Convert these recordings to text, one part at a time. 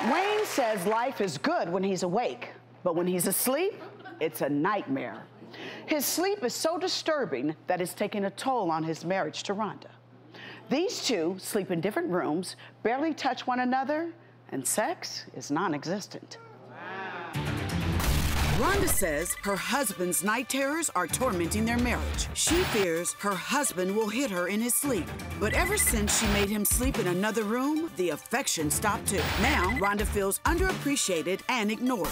Wayne says life is good when he's awake, but when he's asleep, it's a nightmare. His sleep is so disturbing that it's taking a toll on his marriage to Rhonda. These two sleep in different rooms, barely touch one another, and sex is non-existent. Rhonda says her husband's night terrors are tormenting their marriage. She fears her husband will hit her in his sleep. But ever since she made him sleep in another room, the affection stopped too. Now, Rhonda feels underappreciated and ignored.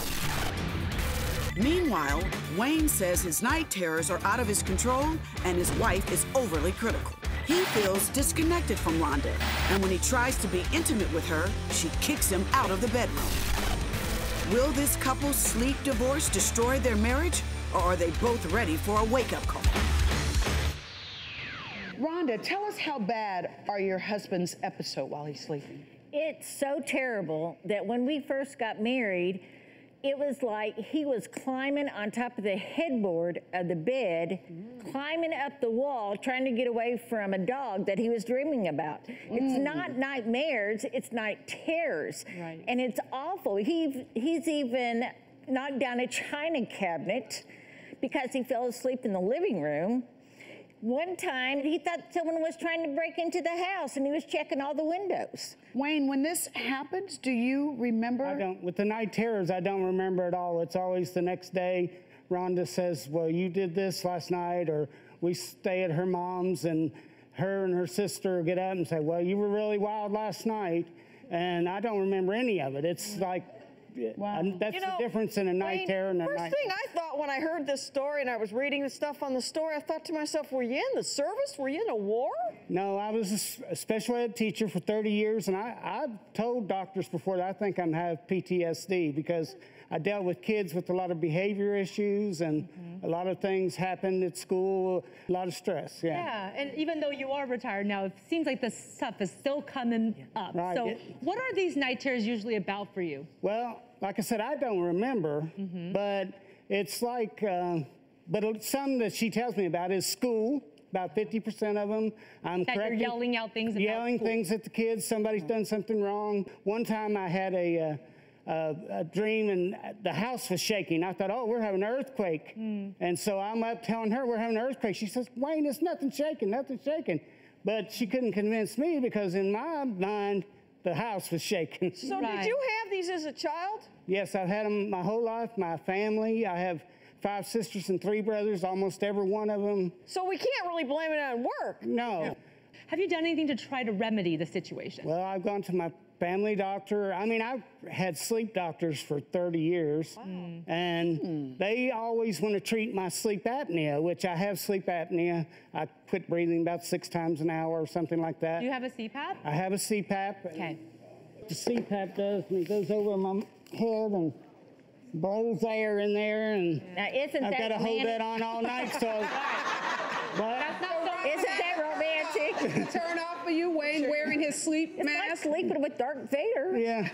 Meanwhile, Wayne says his night terrors are out of his control and his wife is overly critical. He feels disconnected from Rhonda, and when he tries to be intimate with her, she kicks him out of the bedroom. Will this couple's sleep divorce destroy their marriage, or are they both ready for a wake-up call? Rhonda, tell us how bad are your husband's episodes while he's sleeping? It's so terrible that when we first got married, it was like he was climbing on top of the headboard of the bed, climbing up the wall, trying to get away from a dog that he was dreaming about. It's not nightmares, it's night terrors. Right. And it's awful. He's even knocked down a china cabinet because he fell asleep in the living room. One time, he thought someone was trying to break into the house, and he was checking all the windows. Wayne, when this happens, do you remember? I don't. With the night terrors, I don't remember at all. It's always the next day. Rhonda says, well, you did this last night, or we stay at her mom's, and her sister get up and say, well, you were really wild last night, and I don't remember any of it. It's like, wow. That's the difference in a night terror and a night. First thing I thought when I heard this story and I was reading the stuff on the story, I thought to myself, were you in the service? Were you in a war? No, I was a special ed teacher for 30 years, and I've told doctors before that I think I have PTSD because I dealt with kids with a lot of behavior issues and a lot of things happened at school, a lot of stress, Yeah, and even though you are retired now, it seems like this stuff is still coming up. Right. So what are these night terrors usually about for you? Well, like I said, I don't remember, but it's like, but some that she tells me about is school. About 50% of them, I'm correcting. You're yelling out things about Yelling school. things at the kids. Somebody's done something wrong. One time I had a dream and the house was shaking. I thought, oh, we're having an earthquake. And so I'm up telling her we're having an earthquake. She says, Wayne, it's nothing shaking, nothing shaking. But she couldn't convince me because in my mind, the house was shaking. So did you have these as a child? Yes, I've had them my whole life, my family. I have 5 sisters and 3 brothers, almost every one of them. So we can't really blame it on work. No. Have you done anything to try to remedy the situation? Well, I've gone to my family doctor. I mean, I've had sleep doctors for 30 years. Wow. And they always want to treat my sleep apnea, which I have sleep apnea. I quit breathing about 6 times an hour or something like that. Do you have a CPAP? I have a CPAP. Okay. What the CPAP does, and it goes over my head and blows air in there, and Now, isn't I've that got to hold that on all night, so. But Isn't that romantic? Turn off for you, Wayne, wearing his sleep It's mask? like sleeping with Darth Vader. yeah.